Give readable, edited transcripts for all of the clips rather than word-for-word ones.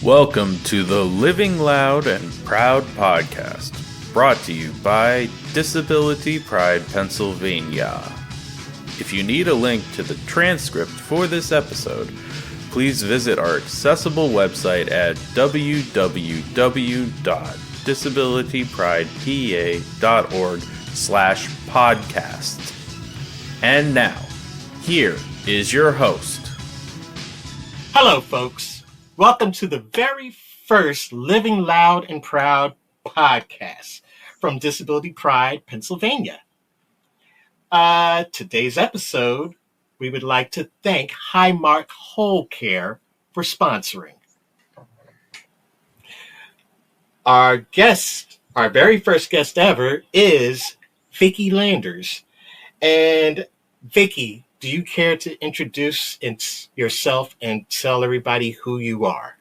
Welcome to the Living Loud and Proud podcast, brought to you by Disability Pride, Pennsylvania. If you need a link to the transcript for this episode, please visit our accessible website at www.disabilitypridepa.org/podcast. And now, here is your host. Hello, folks. Welcome to the very first Living Loud and Proud podcast from Disability Pride, Pennsylvania. Today's episode, we would like to thank Highmark Whole Care for sponsoring. Our guest, our very first guest ever, is Vicki Landers. And Vicki, do you care to introduce yourself and tell everybody who you are?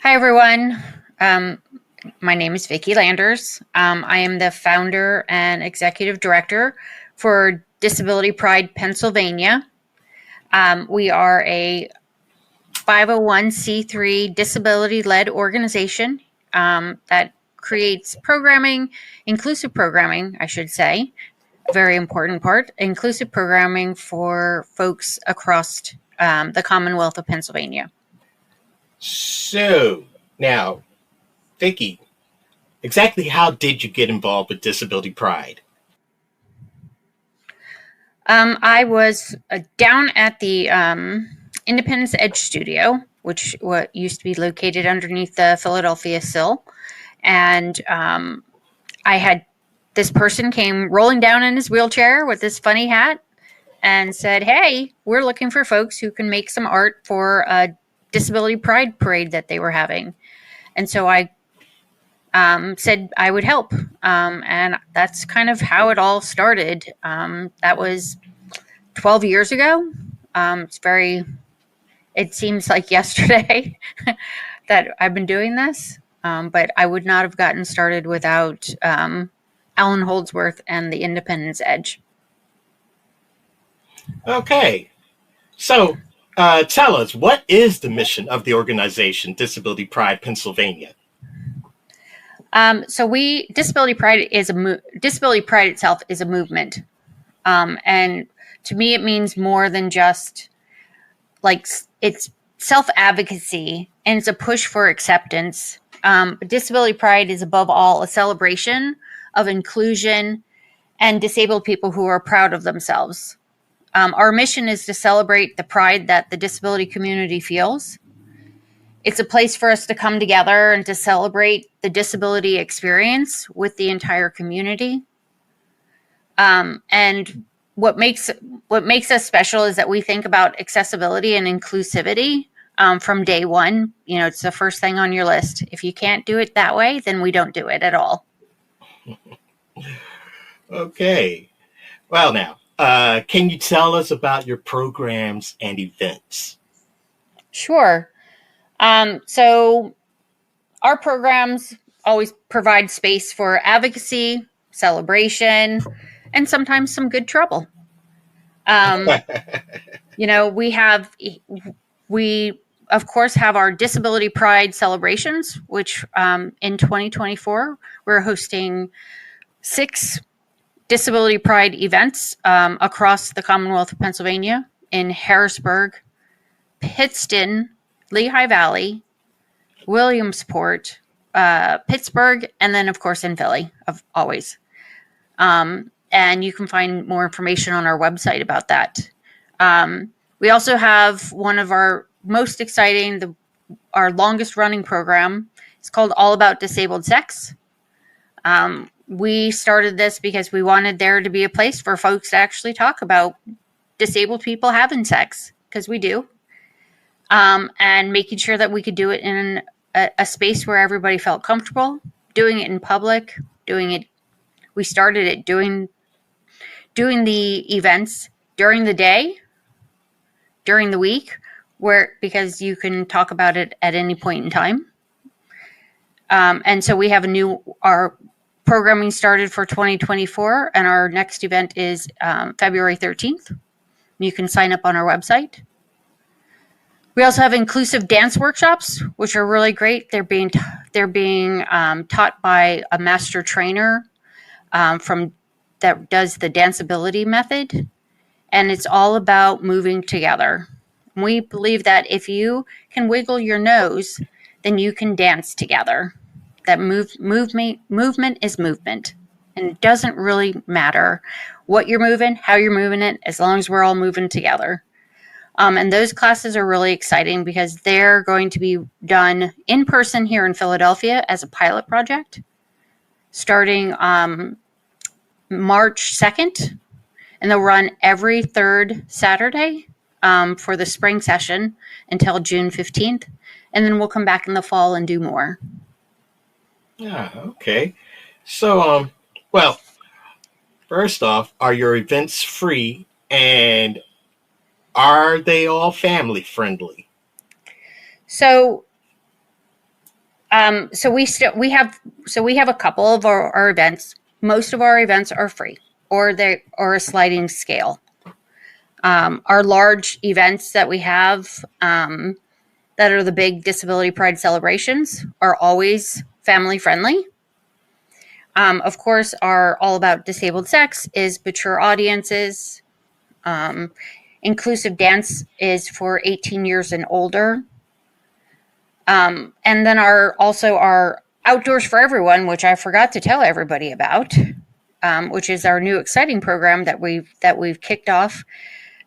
Hi, everyone. My name is Vicki Landers. I am the founder and executive director for Disability Pride, Pennsylvania. We are a 501c3 disability-led organization that creates programming, inclusive programming, I should say, very important part, inclusive programming for folks across the Commonwealth of Pennsylvania. So, now, Vicki, exactly how did you get involved with Disability Pride? I was down at the Independence Edge Studio, which used to be located underneath the Philadelphia Sill. And I had this person came rolling down in his wheelchair with this funny hat and said, "Hey, we're looking for folks who can make some art for a Disability Pride parade that they were having." And so I said I would help. And that's kind of how it all started. That was 12 years ago. It seems like yesterday that I've been doing this. But I would not have gotten started without Alan Holdsworth and the Independence Edge. Okay. So tell us, what is the mission of the organization Disability Pride Pennsylvania? Disability Pride itself is a movement. And to me, it means more than just like it's self-advocacy, and it's a push for acceptance. But Disability Pride is above all a celebration of inclusion and disabled people who are proud of themselves. Our mission is to celebrate the pride that the disability community feels. It's a place for us to come together and to celebrate the disability experience with the entire community. And what makes us special is that we think about accessibility and inclusivity from day one. You know, it's the first thing on your list. If you can't do it that way, then we don't do it at all. Okay. Well, now, can you tell us about your programs and events? Sure. So our programs always provide space for advocacy, celebration, and sometimes some good trouble. You know, we of course have our Disability Pride celebrations, which in 2024, we're hosting 6 Disability Pride events across the Commonwealth of Pennsylvania in Harrisburg, Pittston, Lehigh Valley, Williamsport, Pittsburgh, and then of course in Philly, always. And you can find more information on our website about that. We also have one of our most exciting, our longest running program. It's called All About Disabled Sex. We started this because we wanted there to be a place for folks to actually talk about disabled people having sex, because we do. And making sure that we could do it in a space where everybody felt comfortable, doing it in public, we started it doing the events during the day, during the week, because you can talk about it at any point in time. And so we have our programming started for 2024, and our next event is February 13th. You can sign up on our website. We also have inclusive dance workshops, which are really great. They're being taught by a master trainer from that does the danceability method, and it's all about moving together. We believe that if you can wiggle your nose, then you can dance together. That movement is movement, and it doesn't really matter what you're moving, how you're moving it, as long as we're all moving together. And those classes are really exciting because they're going to be done in person here in Philadelphia as a pilot project starting March 2nd. And they'll run every third Saturday for the spring session until June 15th. And then we'll come back in the fall and do more. Yeah, okay. So, well, first off, are your events free, and are they all family friendly? So, we have a couple of our events. Most of our events are free, or they are a sliding scale. Our large events that we have that are the big Disability Pride celebrations are always family friendly. Of course, our All About Disabled Sex is mature audiences. Inclusive dance is for 18 years and older. And then our Outdoors for Everyone, which I forgot to tell everybody about, which is our new exciting program that we've kicked off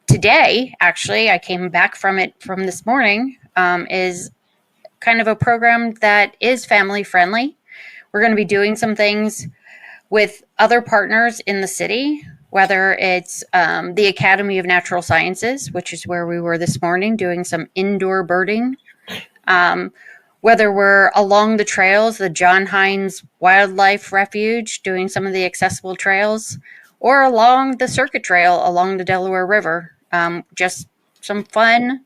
today. Actually, I came back from this morning. Is kind of a program that is family friendly. We're going to be doing some things with other partners in the city, whether it's the Academy of Natural Sciences, which is where we were this morning doing some indoor birding, whether we're along the trails, the John Hines Wildlife Refuge, doing some of the accessible trails, or along the circuit trail along the Delaware River. Just some fun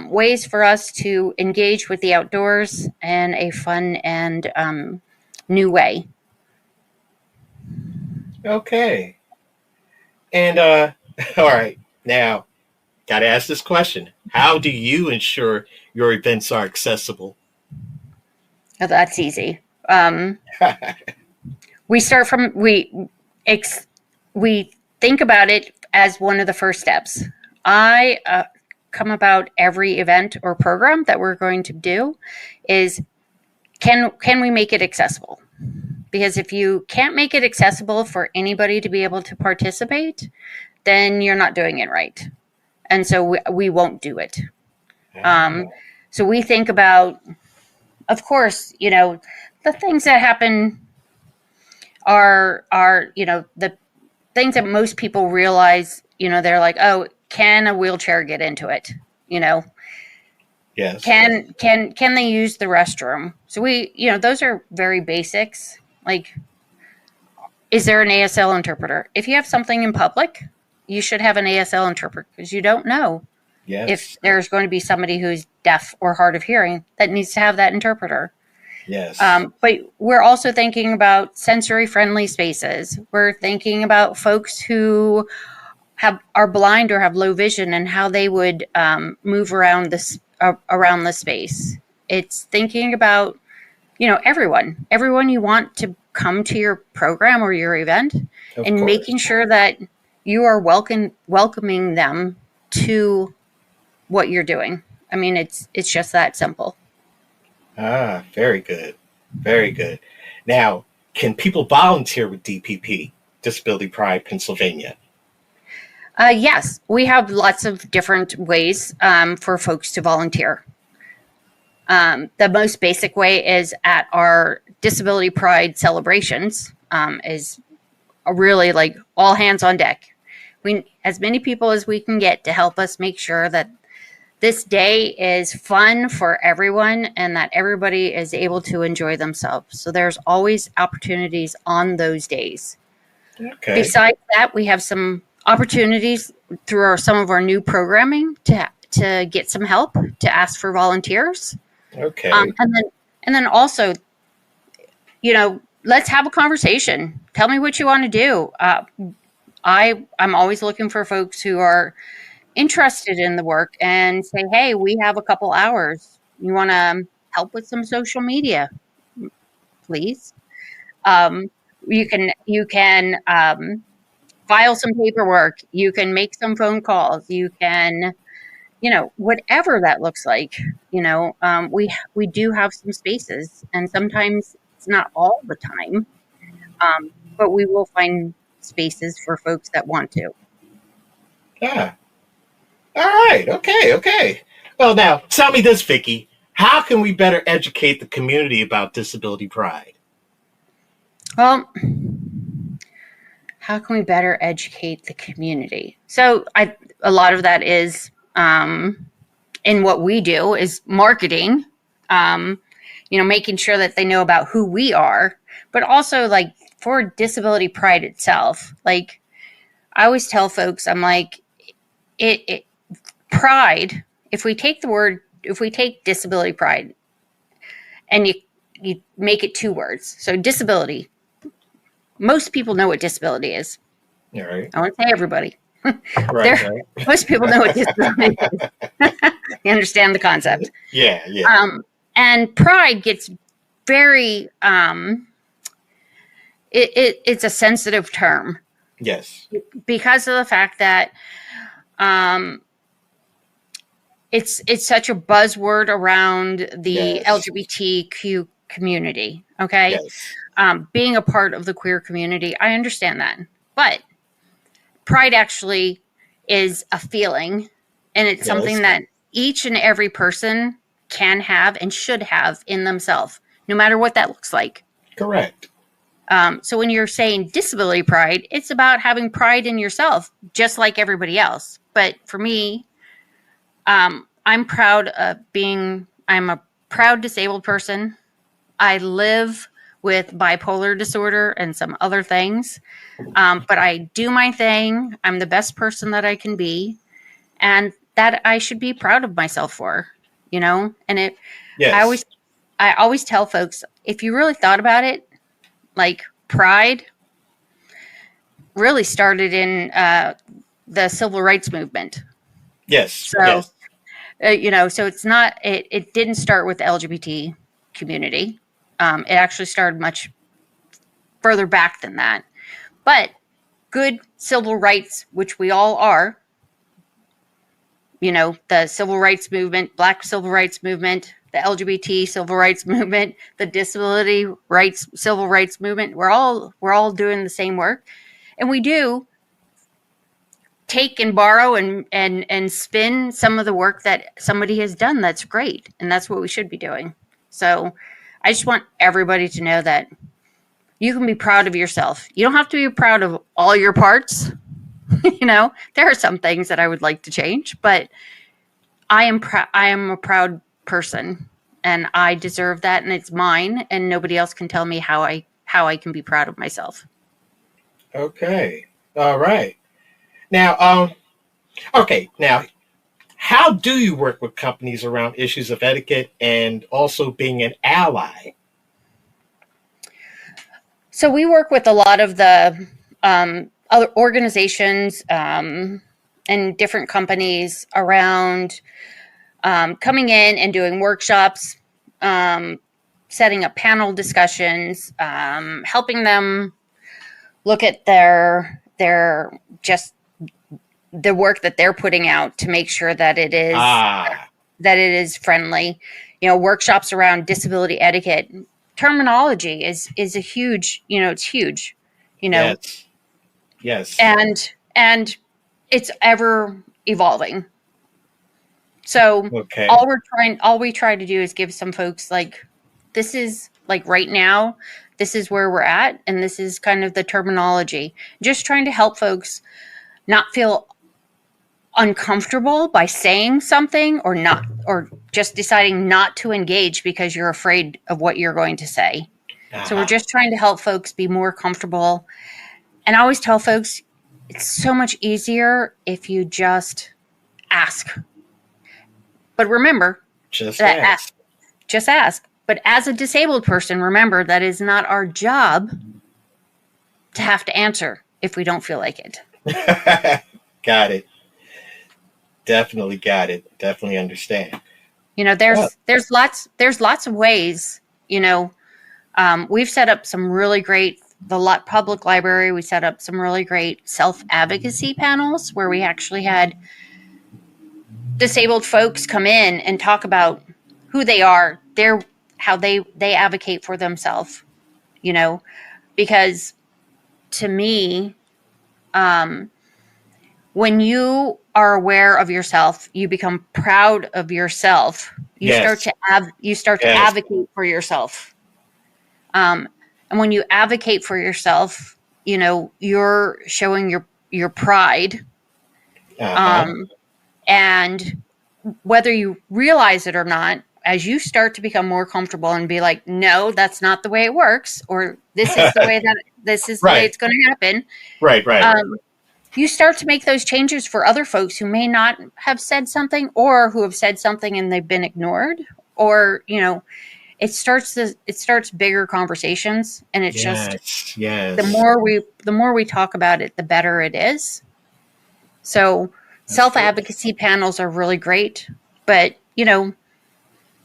ways for us to engage with the outdoors in a fun and new way. Okay. And, all right. Now, got to ask this question. How do you ensure your events are accessible? Oh, that's easy. We start from, we think about it as one of the first steps. I come about every event or program that we're going to do is, can we make it accessible? Because if you can't make it accessible for anybody to be able to participate, then you're not doing it right. And so we won't do it. So we think about, of course, the things that happen are the things that most people realize, they're like, oh, can a wheelchair get into it? Yes. Can they use the restroom? So those are very basics. Like, is there an ASL interpreter? If you have something in public, you should have an ASL interpreter because you don't know if there's going to be somebody who's deaf or hard of hearing that needs to have that interpreter. Yes. But we're also thinking about sensory-friendly spaces. We're thinking about folks who are blind or have low vision and how they would move around the space. It's thinking about everyone you want to come to your program or your event, and making sure that you are welcoming them to what you're doing. I mean, it's just that simple. Ah, very good. Very good. Now, can people volunteer with DPP, Disability Pride Pennsylvania? Yes, we have lots of different ways for folks to volunteer. The most basic way is at our Disability Pride celebrations, is really like all hands on deck. We as many people as we can get to help us make sure that this day is fun for everyone and that everybody is able to enjoy themselves. So there's always opportunities on those days. Okay. Besides that, we have some opportunities through some of our new programming to get some help, to ask for volunteers. Okay. And then also, let's have a conversation. Tell me what you want to do. I'm always looking for folks who are interested in the work and say, hey, we have a couple hours. You want to help with some social media, please? Um, you can file some paperwork. You can make some phone calls. You can, whatever that looks like. We do have some spaces, and sometimes it's not all the time, but we will find spaces for folks that want to. Yeah. All right. Okay. Okay. Well, now tell me this, Vicki. How can we better educate the community about disability pride? Well, how can we better educate the community? So a lot of that is in what we do is marketing, making sure that they know about who we are, but also like for disability pride itself. Like I always tell folks, I'm like, it pride, if we take disability pride and you make it 2 words. So disability, most people know what disability is. All right. I won't say everybody. Right. Most people know what disability is. You understand the concept. Yeah. Yeah. And pride gets very, it's a sensitive term. Yes. Because of the fact that it's such a buzzword around the Yes. LGBTQ community. Okay. Yes. Being a part of the queer community, I understand that. But pride actually is a feeling, and it's something that each and every person can have and should have in themselves, no matter what that looks like. Correct. So when you're saying disability pride, it's about having pride in yourself, just like everybody else. But for me, I'm proud of I'm a proud disabled person. I live with bipolar disorder and some other things. But I do my thing. I'm the best person that I can be. And that I should be proud of myself for, and Yes. I always tell folks, if you really thought about it, like pride really started in the civil rights movement. Yes. So, so it's not, it didn't start with the LGBT community. It actually started much further back than that. But good civil rights, which we all are, the civil rights movement, Black civil rights movement, the LGBT civil rights movement, the disability rights, civil rights movement, we're all doing the same work. And we do take and borrow and spin some of the work that somebody has done. That's great. And that's what we should be doing. So I just want everybody to know that you can be proud of yourself. You don't have to be proud of all your parts. There are some things that I would like to change, but I am a proud person, and I deserve that, and it's mine, and nobody else can tell me how I can be proud of myself. Okay. All right. Now, Now, how do you work with companies around issues of etiquette and also being an ally? So we work with a lot of the other organizations and different companies around coming in and doing workshops, setting up panel discussions, helping them look at their just the work that they're putting out to make sure that it is friendly. Workshops around disability etiquette. Terminology is a huge, it's huge, Yes. And it's ever evolving. So Okay. all we try to do is give some folks like, this is like right now, this is where we're at. And this is kind of the terminology, just trying to help folks not feel uncomfortable by saying something or just deciding not to engage because you're afraid of what you're going to say. So we're just trying to help folks be more comfortable. And I always tell folks, it's so much easier if you just ask. But remember, just ask. Just ask. But as a disabled person, remember that is not our job to have to answer if we don't feel like it. Got it. definitely got it. Definitely understand. You know, Oh, there's lots of ways. You know, we've set up some really great public library. We set up some really great self advocacy panels where we actually had disabled folks come in and talk about who they are, how they advocate for themselves. You know, because to me, um, when you are aware of yourself, you become proud of yourself. yes, You start to yes. advocate for yourself. And when you advocate for yourself, you know, you're showing your pride. Uh-huh. Um, and whether you realize it or not, as you start to become more comfortable and be like, no, that's not the way it works, or this is the way Right, it's going to happen. right, right. Um, you start to make those changes for other folks who may not have said something, or who have said something and they've been ignored, or, you know, it starts bigger conversations, and it's just Yes, yes. the more we talk about it, the better it is. So That's self good. advocacy panels are really great, but you know,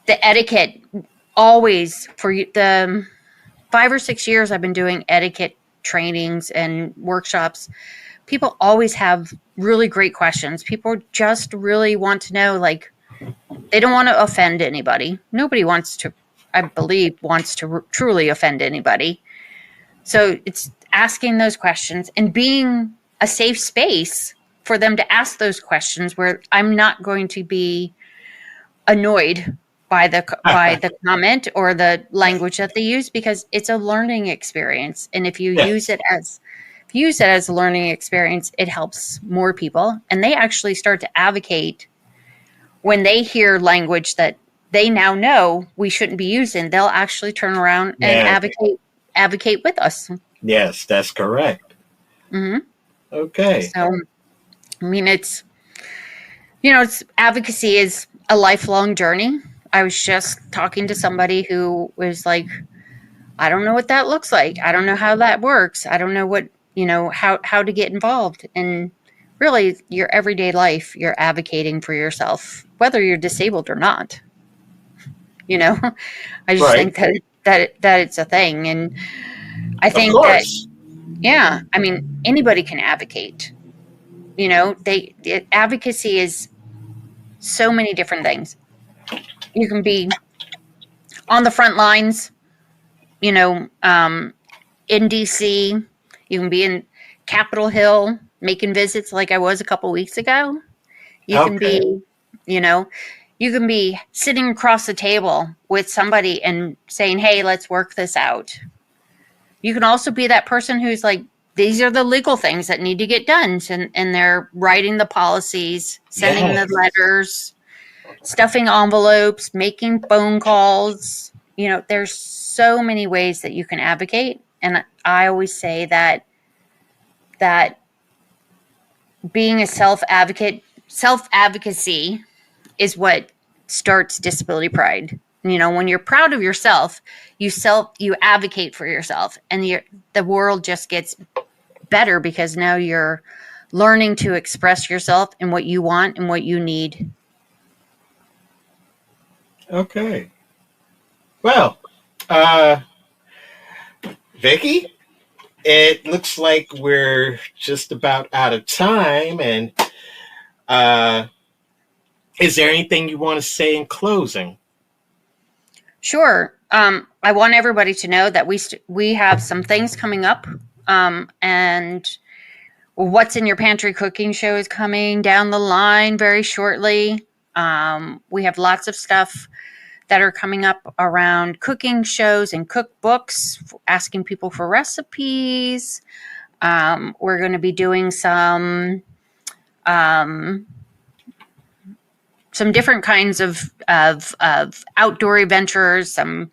the etiquette always the 5 or 6 years I've been doing etiquette trainings and workshops. People always have really great questions. People just really want to know, like, they don't want to offend anybody. Nobody wants to, I believe, wants to truly offend anybody. So it's asking those questions and being a safe space for them to ask those questions where I'm not going to be annoyed by the comment or the language that they use, because it's a learning experience. And if Yes, you use it as a learning experience, it helps more people, and they actually start to advocate when they hear language that they now know we shouldn't be using. They'll actually turn around and yes, advocate with us. yes, that's correct. Hmm. Okay. So, I mean, it's advocacy is a lifelong journey. I was just talking to somebody who was like, I don't know what that looks like. I don't know how that works. I don't know what, how to get involved. And really, your everyday life, you're advocating for yourself, whether you're disabled or not. You know, I just Right. think that it's a thing. And I Of think that, course. yeah, I mean, anybody can advocate. Advocacy is so many different things. You can be on the front lines, you know, in DC. You can be in Capitol Hill making visits like I was a couple weeks ago. You can Okay. be, you know, you can be sitting across the table with somebody and saying, hey, let's work this out. You can also be that person who's like, these are the legal things that need to get done. And they're writing the policies, sending the Yes. letters, stuffing envelopes, making phone calls. You know, there's so many ways that you can advocate. And I always say that being a self advocacy is what starts disability pride. You know, when you're proud of yourself, you advocate for yourself, and the world just gets better because now you're learning to express yourself and what you want and what you need. Okay. Well, uh, Vicky, it looks like we're just about out of time. And uh, is there anything you want to say in closing? Sure. I want everybody to know that we have some things coming up, and what's in your pantry cooking show is coming down the line very shortly. We have lots of stuff that are coming up around cooking shows and cookbooks, asking people for recipes. We're going to be doing um, some different kinds of outdoor adventures, some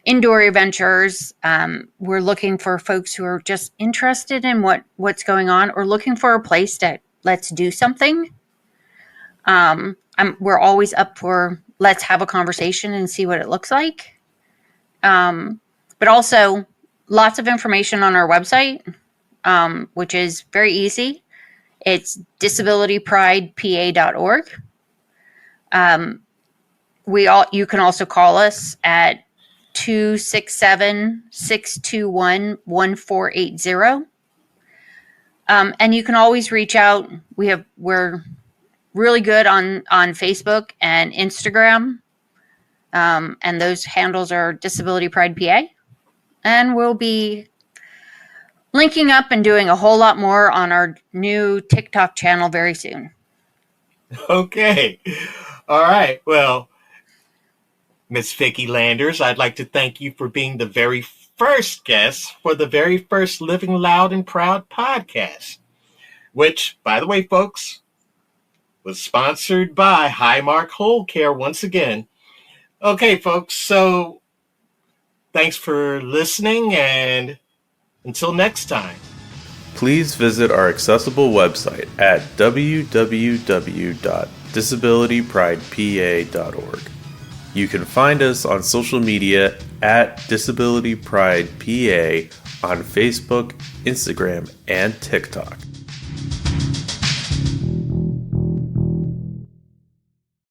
indoor adventures. We're looking for folks who are just interested in what's going on, or looking for a place to let's do something. We're always up for let's have a conversation and see what it looks like. But also lots of information on our website, which is very easy. It's disabilitypridepa.org. You can also call us at 267-621-1480. And you can always reach out. We're really good on Facebook and Instagram. And those handles are Disability Pride PA. And we'll be linking up and doing a whole lot more on our new TikTok channel very soon. Okay. All right. Well, Miss Vicki Landers, I'd like to thank you for being the very first guest for the very first Living Loud and Proud podcast, which, by the way, folks, was sponsored by Highmark Whole Care once again. Okay, folks, so thanks for listening, and until next time. Please visit our accessible website at www.disabilitypridepa.org. You can find us on social media at Disability Pride PA on Facebook, Instagram, and TikTok.